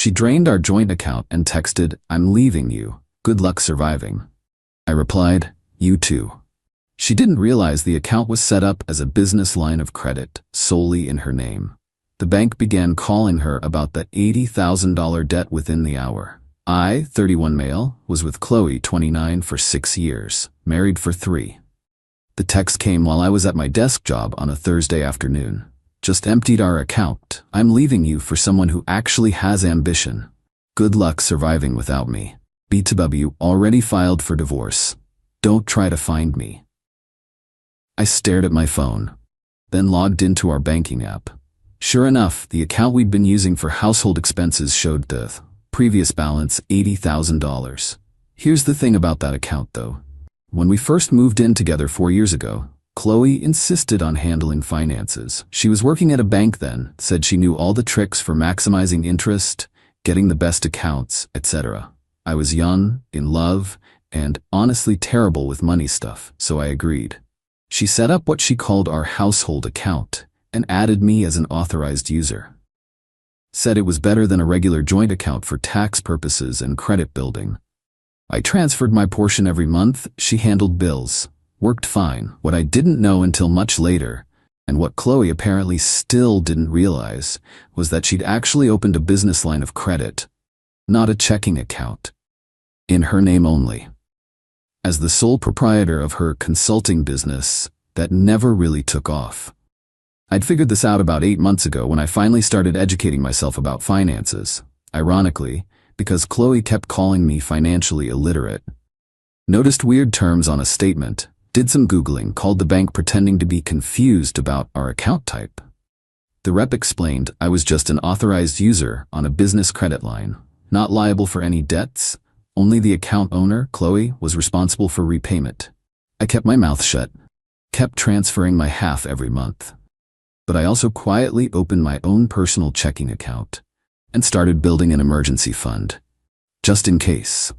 She drained our joint account and texted, "I'm leaving you. Good luck surviving." I replied, "You too." She didn't realize the account was set up as a business line of credit, solely in her name. The bank began calling her about the $80,000 debt within the hour. I, 31 male, was with Chloe, 29, for 6 years, married for 3. The text came while I was at my desk job on a Thursday afternoon. "Just emptied our account. I'm leaving you for someone who actually has ambition. Good luck surviving without me. BTW already filed for divorce. Don't try to find me." I stared at my phone, then logged into our banking app. Sure enough, the account we'd been using for household expenses showed the previous balance, $80,000. Here's the thing about that account though. When we first moved in together 4 years ago, Chloe insisted on handling finances. She was working at a bank then, said she knew all the tricks for maximizing interest, getting the best accounts, etc. I was young, in love, and honestly terrible with money stuff, so I agreed. She set up what she called our household account and added me as an authorized user. Said it was better than a regular joint account for tax purposes and credit building. I transferred my portion every month, she handled bills. Worked fine. What I didn't know until much later, and what Chloe apparently still didn't realize, was that she'd actually opened a business line of credit, not a checking account, in her name only. As the sole proprietor of her consulting business that never really took off. I'd figured this out about 8 months ago when I finally started educating myself about finances, ironically, because Chloe kept calling me financially illiterate. Noticed weird terms on a statement, did some Googling, called the bank pretending to be confused about our account type. The rep explained I was just an authorized user on a business credit line, not liable for any debts. Only the account owner, Chloe, was responsible for repayment. I kept my mouth shut, kept transferring my half every month. But I also quietly opened my own personal checking account and started building an emergency fund, just in case.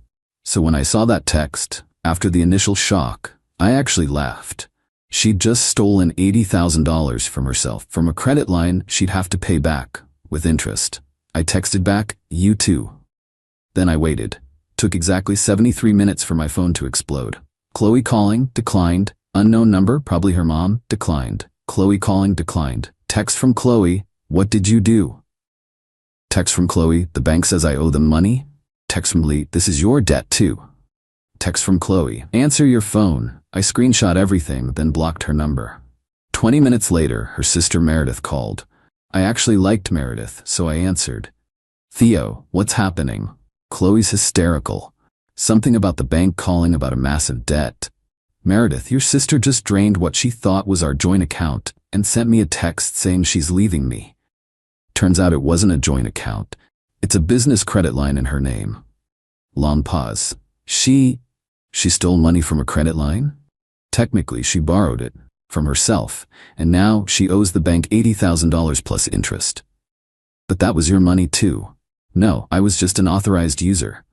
So when I saw that text, after the initial shock, I actually laughed. She'd just stolen $80,000 from herself, from a credit line she'd have to pay back, with interest. I texted back, "You too." Then I waited. Took exactly 73 minutes for my phone to explode. Chloe calling, declined. Unknown number, probably her mom, declined. Chloe calling, declined. Text from Chloe, "What did you do?" Text from Chloe, "The bank says I owe them money." Text from Lee, "This is your debt too." Text from Chloe, "Answer your phone." I screenshot everything, then blocked her number. 20 minutes later, her sister Meredith called. I actually liked Meredith, so I answered. "Theo, what's happening?" Chloe's hysterical. Something about the bank calling about a massive debt. "Meredith, your sister just drained what she thought was our joint account and sent me a text saying she's leaving me." Turns out it wasn't a joint account. It's a business credit line in her name. Long pause. She stole money from a credit line? Technically, she borrowed it from herself, and now she owes the bank $80,000 plus interest. But that was your money too. No, I was just an authorized user.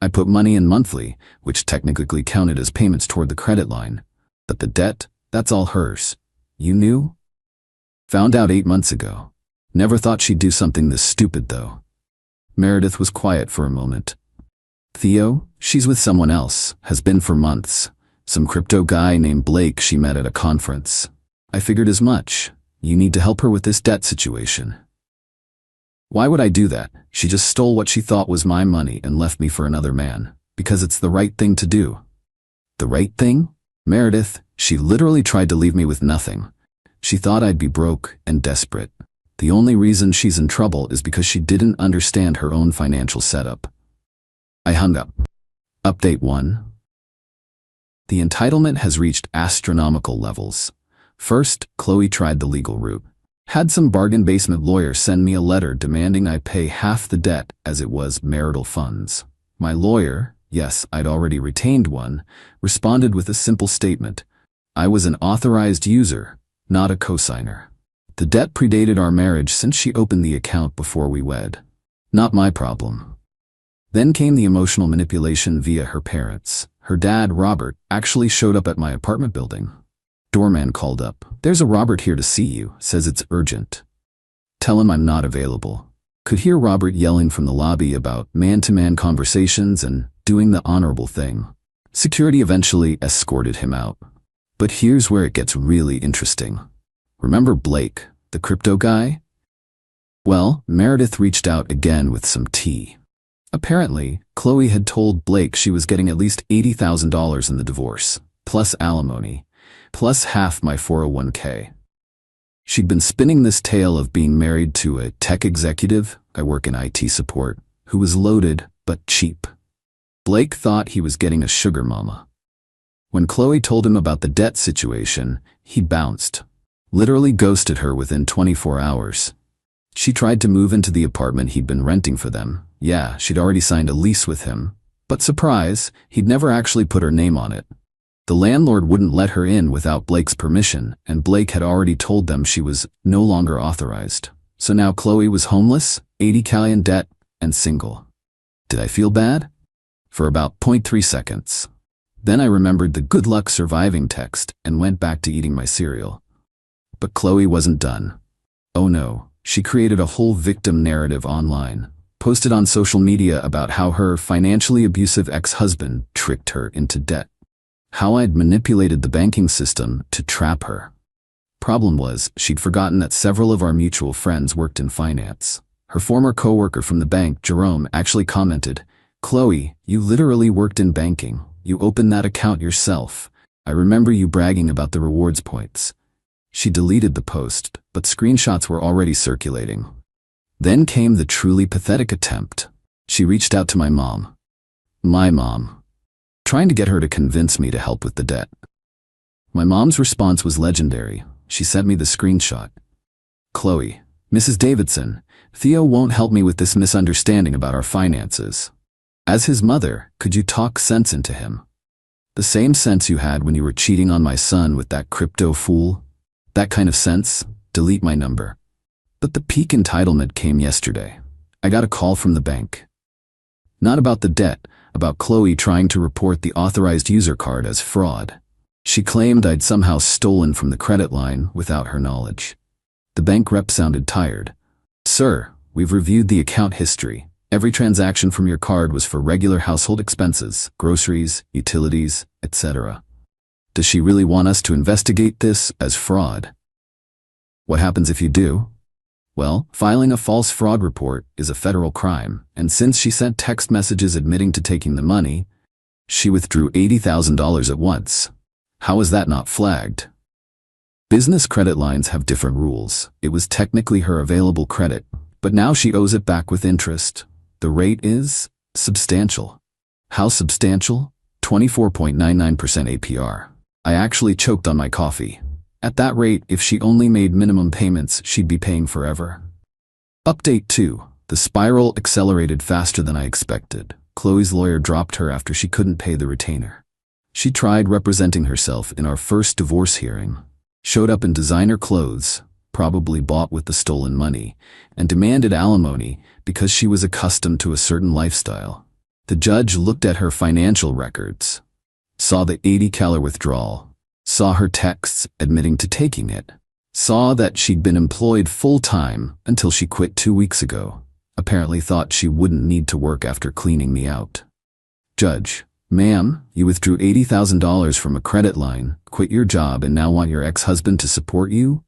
I put money in monthly, which technically counted as payments toward the credit line. But the debt, that's all hers. You knew? Found out 8 months ago. Never thought she'd do something this stupid though. Meredith was quiet for a moment. "Theo, she's with someone else, has been for months. Some crypto guy named Blake she met at a conference. I figured as much. You need to help her with this debt situation." Why would I do that? She just stole what she thought was my money and left me for another man. Because it's the right thing to do. The right thing? Meredith, she literally tried to leave me with nothing. She thought I'd be broke and desperate. The only reason she's in trouble is because she didn't understand her own financial setup. I hung up. Update 1. The entitlement has reached astronomical levels. First, Chloe tried the legal route. Had some bargain basement lawyer send me a letter demanding I pay half the debt as it was marital funds. My lawyer, yes, I'd already retained one, responded with a simple statement. I was an authorized user, not a cosigner. The debt predated our marriage since she opened the account before we wed. Not my problem. Then came the emotional manipulation via her parents. Her dad, Robert, actually showed up at my apartment building. Doorman called up. "There's a Robert here to see you, says it's urgent. Tell him I'm not available." Could hear Robert yelling from the lobby about man-to-man conversations and doing the honorable thing. Security eventually escorted him out. But here's where it gets really interesting. Remember Blake, the crypto guy? Well, Meredith reached out again with some tea. Apparently, Chloe had told Blake she was getting at least $80,000 in the divorce, plus alimony, plus half my 401k. She'd been spinning this tale of being married to a tech executive, I work in IT support, who was loaded but cheap. Blake thought he was getting a sugar mama. When Chloe told him about the debt situation, he bounced, literally ghosted her within 24 hours. She tried to move into the apartment he'd been renting for them. Yeah, she'd already signed a lease with him. But surprise, he'd never actually put her name on it. The landlord wouldn't let her in without Blake's permission, and Blake had already told them she was no longer authorized. So now Chloe was homeless, 80K in debt, and single. Did I feel bad? For about 0.3 seconds. Then I remembered the good luck surviving text and went back to eating my cereal. But Chloe wasn't done. Oh no, she created a whole victim narrative online, posted on social media about how her financially abusive ex-husband tricked her into debt. How I'd manipulated the banking system to trap her. Problem was, she'd forgotten that several of our mutual friends worked in finance. Her former coworker from the bank, Jerome, actually commented, "Chloe, you literally worked in banking. You opened that account yourself. I remember you bragging about the rewards points." She deleted the post, but screenshots were already circulating. Then came the truly pathetic attempt. She reached out to my mom. My mom. Trying to get her to convince me to help with the debt. My mom's response was legendary. She sent me the screenshot. "Chloe, Mrs. Davidson, Theo won't help me with this misunderstanding about our finances. As his mother, could you talk sense into him? The same sense you had when you were cheating on my son with that crypto fool? That kind of sense? Delete my number." But the peak entitlement came yesterday. I got a call from the bank. Not about the debt, about Chloe trying to report the authorized user card as fraud. She claimed I'd somehow stolen from the credit line without her knowledge. The bank rep sounded tired. "Sir, we've reviewed the account history. Every transaction from your card was for regular household expenses, groceries, utilities, etc. Does she really want us to investigate this as fraud?" "What happens if you do?" "Well, filing a false fraud report is a federal crime, and since she sent text messages admitting to taking the money, she withdrew $80,000 at once. How is that not flagged?" Business credit lines have different rules. It was technically her available credit, but now she owes it back with interest. The rate is substantial. How substantial? 24.99% APR. I actually choked on my coffee. At that rate, if she only made minimum payments, she'd be paying forever. Update 2. The spiral accelerated faster than I expected. Chloe's lawyer dropped her after she couldn't pay the retainer. She tried representing herself in our first divorce hearing, showed up in designer clothes, probably bought with the stolen money, and demanded alimony because she was accustomed to a certain lifestyle. The judge looked at her financial records, saw the $80,000 withdrawal, saw her texts admitting to taking it, saw that she'd been employed full-time until she quit 2 weeks ago, apparently thought she wouldn't need to work after cleaning me out. "Judge, ma'am, you withdrew $80,000 from a credit line, quit your job, and now want your ex-husband to support you?"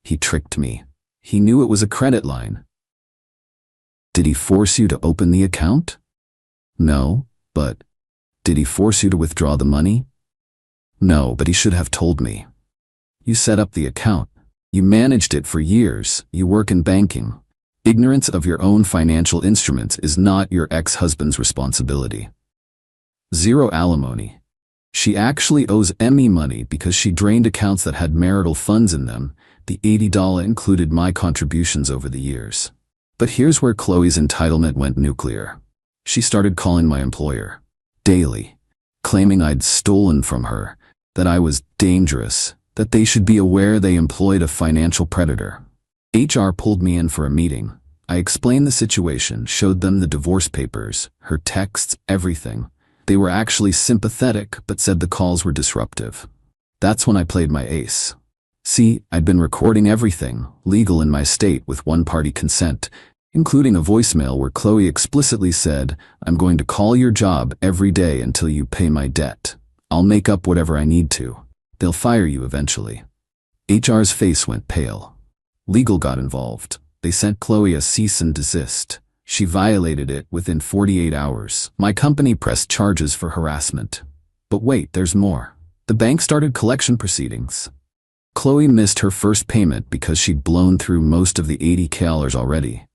He tricked me. He knew it was a credit line. "Did he force you to open the account?" "No, but..." "Did he force you to withdraw the money?" "No, but he should have told me." "You set up the account. You managed it for years. You work in banking. Ignorance of your own financial instruments is not your ex-husband's responsibility." Zero alimony. She actually owes Emmy money because she drained accounts that had marital funds in them. The $80 included my contributions over the years. But here's where Chloe's entitlement went nuclear. She started calling my employer daily, claiming I'd stolen from her, that I was dangerous, that they should be aware they employed a financial predator. HR pulled me in for a meeting. I explained the situation, showed them the divorce papers, her texts, everything. They were actually sympathetic, but said the calls were disruptive. That's when I played my ace. See, I'd been recording everything, legal in my state with one-party consent. including a voicemail where Chloe explicitly said, "I'm going to call your job every day until you pay my debt. I'll make up whatever I need to. They'll fire you eventually." HR's face went pale. Legal got involved. They sent Chloe a cease and desist. She violated it within 48 hours. My company pressed charges for harassment. But wait, there's more. The bank started collection proceedings. Chloe missed her first payment because she'd blown through most of the $80,000 already.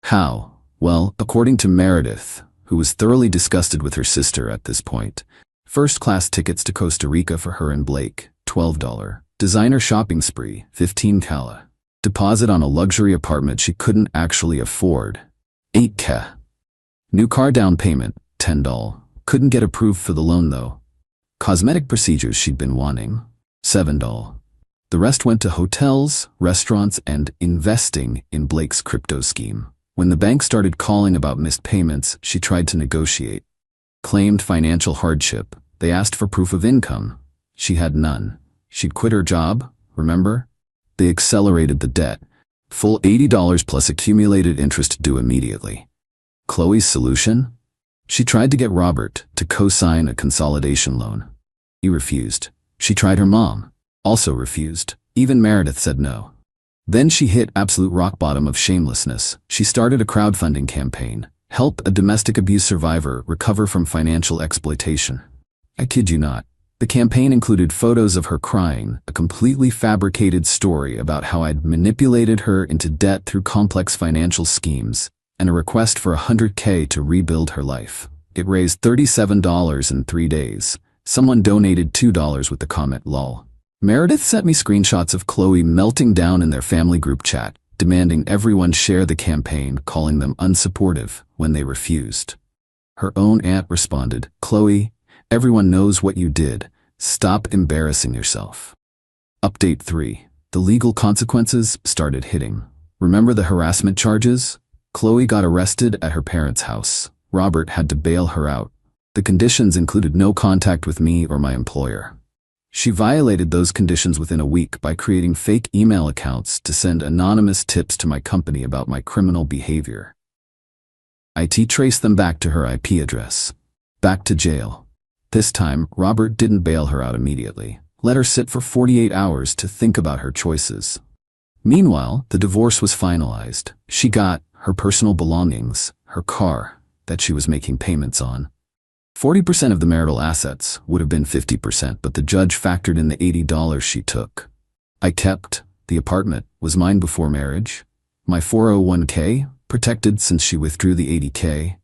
How? Well, according to Meredith, who was thoroughly disgusted with her sister at this point, first-class tickets to Costa Rica for her and Blake, $12. Designer shopping spree, $15,000. Deposit on a luxury apartment she couldn't actually afford, $8,000. New car down payment, $10. Couldn't get approved for the loan though. Cosmetic procedures she'd been wanting, $7. The rest went to hotels, restaurants, and investing in Blake's crypto scheme. When the bank started calling about missed payments, she tried to negotiate. Claimed financial hardship. They asked for proof of income. She had none. She'd quit her job, remember? They accelerated the debt. Full $80 plus accumulated interest due immediately. Chloe's solution? She tried to get Robert to co-sign a consolidation loan. He refused. She tried her mom. Also refused. Even Meredith said no. Then she hit absolute rock bottom of shamelessness. She started a crowdfunding campaign. Help a domestic abuse survivor recover from financial exploitation. I kid you not. The campaign included photos of her crying, a completely fabricated story about how I'd manipulated her into debt through complex financial schemes, and a request for $100K to rebuild her life. It raised $37 in 3 days. Someone donated $2 with the comment "lol." Meredith sent me screenshots of Chloe melting down in their family group chat, demanding everyone share the campaign, calling them unsupportive when they refused. Her own aunt responded, "Chloe, everyone knows what you did. Stop embarrassing yourself." Update 3. The legal consequences started hitting. Remember the harassment charges? Chloe got arrested at her parents' house. Robert had to bail her out. The conditions included no contact with me or my employer. She violated those conditions within a week by creating fake email accounts to send anonymous tips to my company about my criminal behavior. IT traced them back to her IP address. Back to jail. This time, Robert didn't bail her out immediately. Let her sit for 48 hours to think about her choices. Meanwhile, the divorce was finalized. She got her personal belongings, her car, that she was making payments on. 40% of the marital assets would have been 50%, but the judge factored in the $80 she took. I kept. The apartment was mine before marriage. My 401k, protected since she withdrew the $80K.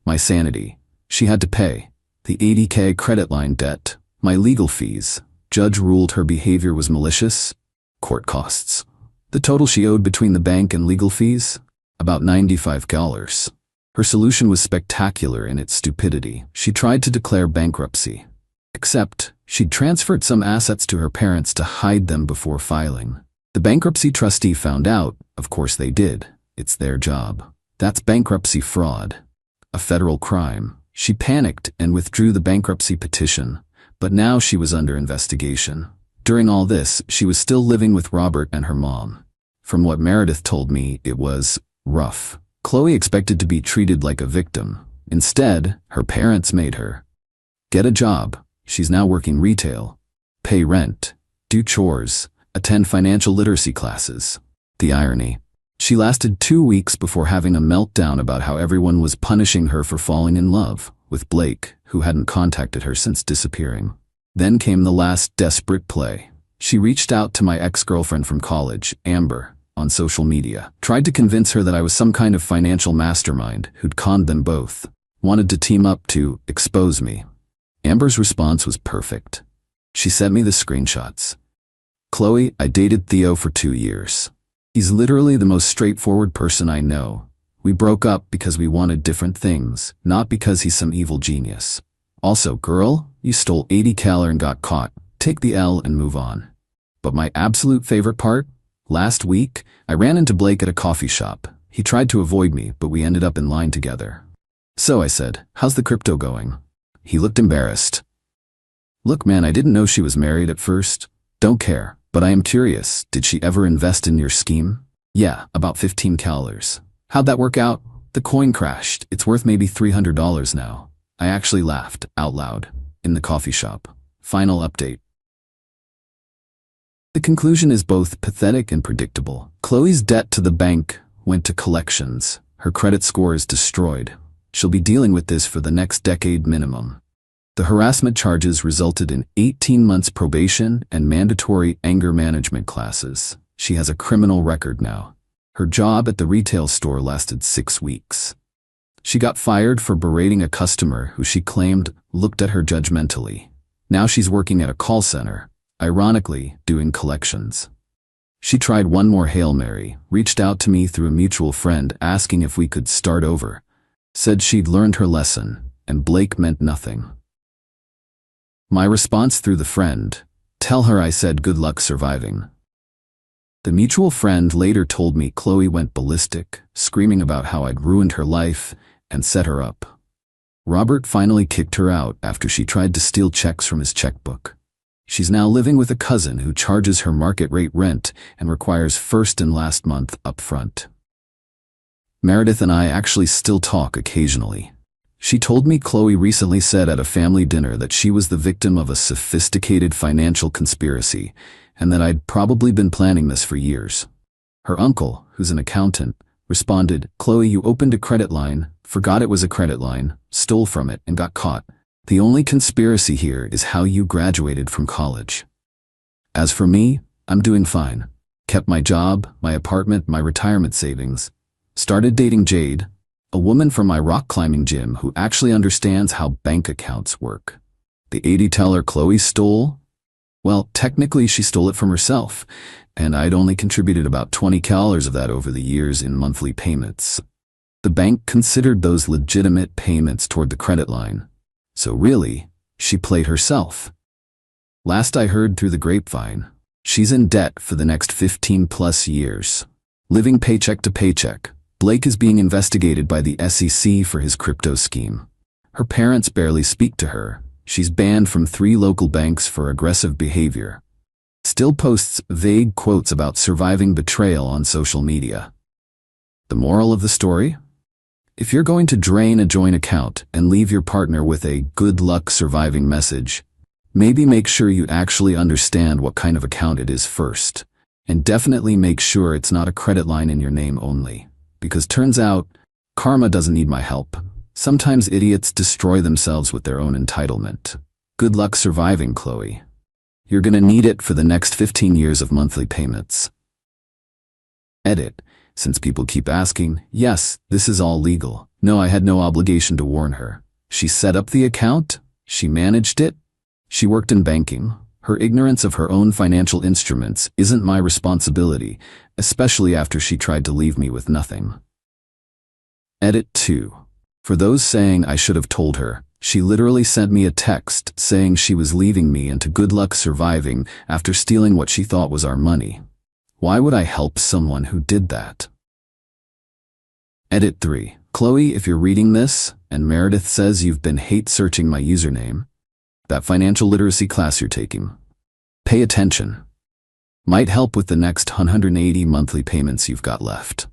My sanity. She had to pay. The $80K credit line debt. My legal fees. Judge ruled her behavior was malicious. Court costs. The total she owed between the bank and legal fees? About $95. Her solution was spectacular in its stupidity. She tried to declare bankruptcy. Except, she'd transferred some assets to her parents to hide them before filing. The bankruptcy trustee found out, of course they did. It's their job. That's bankruptcy fraud. A federal crime. She panicked and withdrew the bankruptcy petition, but now she was under investigation. During all this, she was still living with Robert and her mom. From what Meredith told me, it was rough. Chloe expected to be treated like a victim. Instead, her parents made her get a job. She's now working retail, pay rent, do chores, attend financial literacy classes. The irony. She lasted 2 weeks before having a meltdown about how everyone was punishing her for falling in love with Blake, who hadn't contacted her since disappearing. Then came the last desperate play. She reached out to my ex-girlfriend from college, Amber, on social media, tried to convince her that I was some kind of financial mastermind who'd conned them both, wanted to team up to expose me. Amber's response was perfect. She sent me the screenshots. "Chloe, I dated Theo for 2 years. He's literally the most straightforward person I know. We broke up because we wanted different things, not because he's some evil genius. Also, girl, you stole $80K and got caught. Take the L and move on." But my absolute favorite part? Last week, I ran into Blake at a coffee shop. He tried to avoid me, but we ended up in line together. So I said, "How's the crypto going?" He looked embarrassed. "Look, man, I didn't know she was married at first. Don't care, but I am curious. Did she ever invest in your scheme?" "Yeah, about $15K. How'd that work out? The coin crashed. It's worth maybe $300 now. I actually laughed out loud in the coffee shop. Final update. The conclusion is both pathetic and predictable. Chloe's debt to the bank went to collections. Her credit score is destroyed. She'll be dealing with this for the next decade minimum. The harassment charges resulted in 18 months probation and mandatory anger management classes. She has a criminal record now. Her job at the retail store lasted 6 weeks. She got fired for berating a customer who she claimed looked at her judgmentally. Now she's working at a call center, ironically doing collections. She tried one more Hail Mary, reached out to me through a mutual friend asking if we could start over, said she'd learned her lesson, and Blake meant nothing. My response through the friend, tell her I said good luck surviving. The mutual friend later told me Chloe went ballistic, screaming about how I'd ruined her life and set her up. Robert finally kicked her out after she tried to steal checks from his checkbook. She's now living with a cousin who charges her market rate rent and requires first and last month up front. Meredith and I actually still talk occasionally. She told me Chloe recently said at a family dinner that she was the victim of a sophisticated financial conspiracy and that I'd probably been planning this for years. Her uncle, who's an accountant, responded, "Chloe, you opened a credit line, forgot it was a credit line, stole from it, and got caught. The only conspiracy here is how you graduated from college." As for me, I'm doing fine. Kept my job, my apartment, my retirement savings. Started dating Jade, a woman from my rock climbing gym who actually understands how bank accounts work. The 80 teller Chloe stole? Well, technically she stole it from herself, and I'd only contributed about $20 of that over the years in monthly payments. The bank considered those legitimate payments toward the credit line. So really, she played herself. Last I heard through the grapevine, she's in debt for the next 15 plus years. Living paycheck to paycheck, Blake is being investigated by the SEC for his crypto scheme. Her parents barely speak to her. She's banned from 3 local banks for aggressive behavior. Still posts vague quotes about surviving betrayal on social media. The moral of the story? If you're going to drain a joint account and leave your partner with a "good luck surviving" message, maybe make sure you actually understand what kind of account it is first. And definitely make sure it's not a credit line in your name only. Because turns out, karma doesn't need my help. Sometimes idiots destroy themselves with their own entitlement. Good luck surviving, Chloe. You're gonna need it for the next 15 years of monthly payments. Edit. Since people keep asking, yes, this is all legal. No, I had no obligation to warn her. She set up the account. She managed it. She worked in banking. Her ignorance of her own financial instruments isn't my responsibility, especially after she tried to leave me with nothing. Edit 2. For those saying I should have told her, she literally sent me a text saying she was leaving me and to good luck surviving after stealing what she thought was our money. Why would I help someone who did that? Edit 3. Chloe, if you're reading this, and Meredith says you've been hate searching my username, that financial literacy class you're taking, pay attention. Might help with the next 180 monthly payments you've got left.